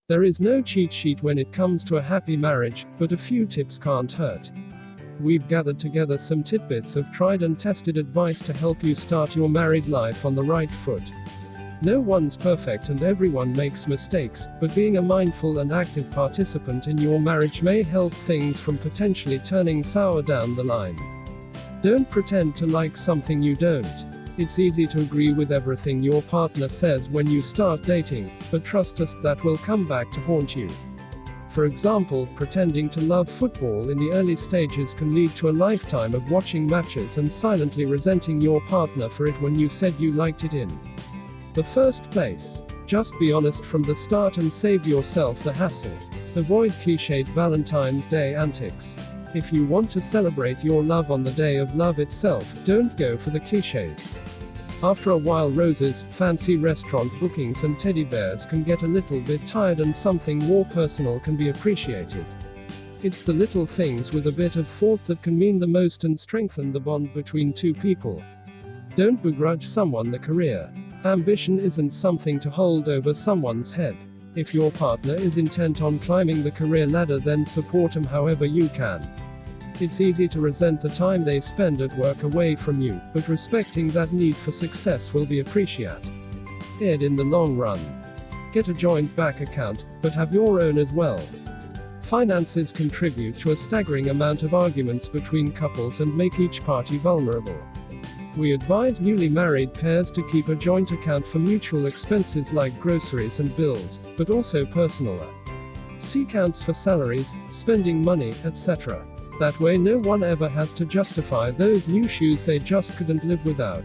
There is no cheat sheet when it comes to a happy marriage, but a few tips can't hurt. We've gathered together some tidbits of tried and tested advice to help you start your married life on the right foot. No one's perfect and everyone makes mistakes, but being a mindful and active participant in your marriage may help things from potentially turning sour down the line. Don't pretend to like something you don't. It's easy to agree with everything your partner says when you start dating, but trust us, that will come back to haunt you. For example, pretending to love football in the early stages can lead to a lifetime of watching matches and silently resenting your partner for it when you said you liked it in the first place. Just be honest from the start and save yourself the hassle. Avoid cliched Valentine's Day antics. If you want to celebrate your love on the day of love itself, don't go for the cliches. After a while, roses, fancy restaurant bookings and teddy bears can get a little bit tired and something more personal can be appreciated. It's the little things with a bit of thought that can mean the most and strengthen the bond between two people. Don't begrudge someone the career. Ambition isn't something to hold over someone's head. If your partner is intent on climbing the career ladder, then support him however you can. It's easy to resent the time they spend at work away from you, but respecting that need for success will be appreciated in the long run. Get a joint bank account, but have your own as well. Finances contribute to a staggering amount of arguments between couples and make each party vulnerable. We advise newly married pairs to keep a joint account for mutual expenses like groceries and bills, but also personal accounts for salaries, spending money, etc. That way no one ever has to justify those new shoes they just couldn't live without.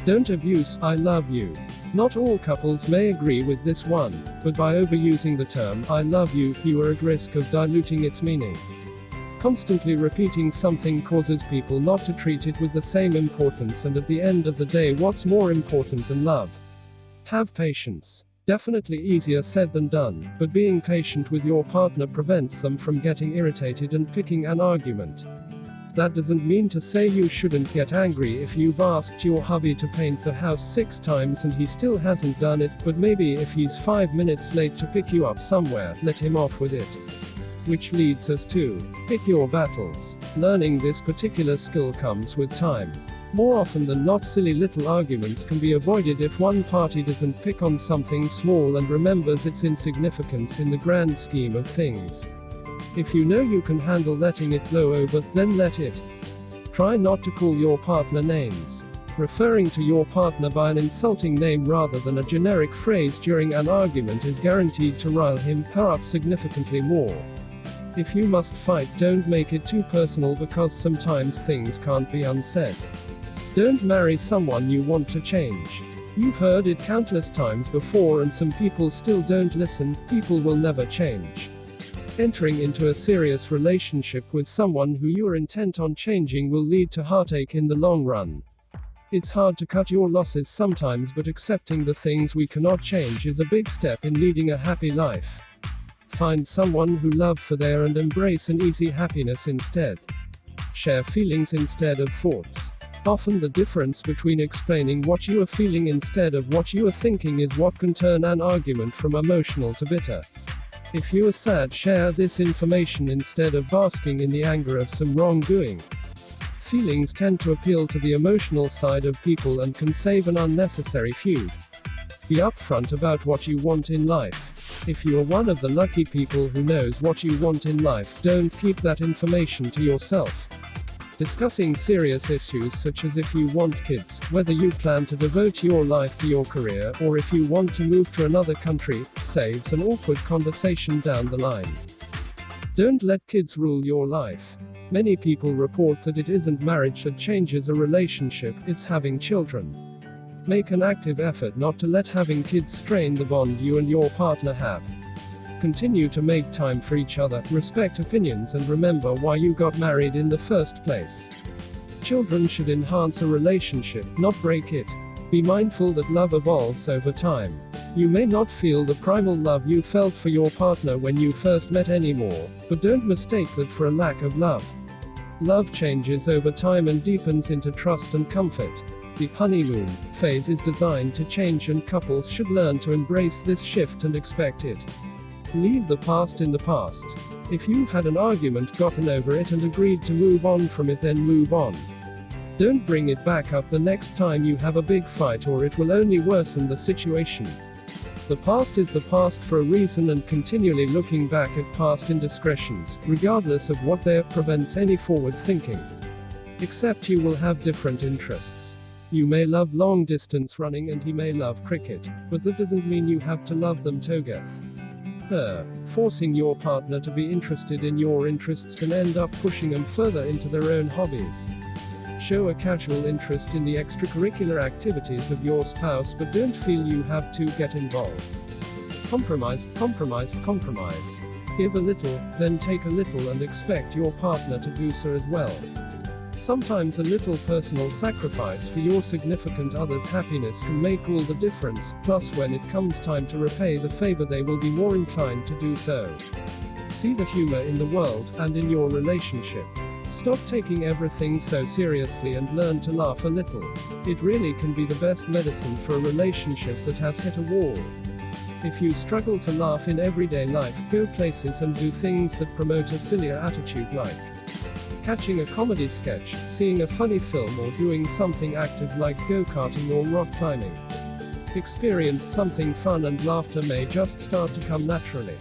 Don't abuse "I love you." Not all couples may agree with this one, but by overusing the term "I love you," you are at risk of diluting its meaning. Constantly repeating something causes people not to treat it with the same importance, and at the end of the day, what's more important than love? Have patience. Definitely easier said than done, but being patient with your partner prevents them from getting irritated and picking an argument. That doesn't mean to say you shouldn't get angry if you've asked your hubby to paint the house 6 times and he still hasn't done it, but maybe if he's 5 minutes late to pick you up somewhere, let him off with it. Which leads us to pick your battles. Learning this particular skill comes with time. More often than not, silly little arguments can be avoided if one party doesn't pick on something small and remembers its insignificance in the grand scheme of things. If you know you can handle letting it blow over, then let it. Try not to call your partner names. Referring to your partner by an insulting name rather than a generic phrase during an argument is guaranteed to rile him/her up significantly more. If you must fight, don't make it too personal, because sometimes things can't be unsaid. Don't marry someone you want to change. You've heard it countless times before and some people still don't listen. People will never change. Entering into a serious relationship with someone who you are intent on changing will lead to heartache in the long run. It's hard to cut your losses sometimes, but accepting the things we cannot change is a big step in leading a happy life. Find someone who love for there and embrace an easy happiness instead. Share feelings instead of thoughts. Often the difference between explaining what you are feeling instead of what you are thinking is what can turn an argument from emotional to bitter. If you are sad, share this information instead of basking in the anger of some wrongdoing. Feelings tend to appeal to the emotional side of people and can save an unnecessary feud. Be upfront about what you want in life. If you are one of the lucky people who knows what you want in life, don't keep that information to yourself. Discussing serious issues such as if you want kids, whether you plan to devote your life to your career, or if you want to move to another country, saves an awkward conversation down the line. Don't let kids rule your life. Many people report that it isn't marriage that changes a relationship, it's having children. Make an active effort not to let having kids strain the bond you and your partner have. Continue to make time for each other, respect opinions, and remember why you got married in the first place. Children should enhance a relationship, not break it. Be mindful that love evolves over time. You may not feel the primal love you felt for your partner when you first met anymore, but don't mistake that for a lack of love. Love changes over time and deepens into trust and comfort. The honeymoon phase is designed to change, and couples should learn to embrace this shift and expect it. Leave the past in the past. If you've had an argument, gotten over it, and agreed to move on from it, then move on. Don't bring it back up the next time you have a big fight, or it will only worsen the situation. The past is the past for a reason, and continually looking back at past indiscretions, regardless of what they are, prevents any forward thinking. Except you will have different interests. You may love long distance running and he may love cricket, but that doesn't mean you have to love them together. Forcing your partner to be interested in your interests can end up pushing them further into their own hobbies. Show a casual interest in the extracurricular activities of your spouse, but don't feel you have to get involved. Compromise. Give a little, then take a little, and expect your partner to do so as well. Sometimes a little personal sacrifice for your significant other's happiness can make all the difference, plus when it comes time to repay the favor they will be more inclined to do so. See the humor in the world, and in your relationship. Stop taking everything so seriously and learn to laugh a little. It really can be the best medicine for a relationship that has hit a wall. If you struggle to laugh in everyday life, go places and do things that promote a sillier attitude, like catching a comedy sketch, seeing a funny film, or doing something active like go-karting or rock climbing. Experience something fun and laughter may just start to come naturally.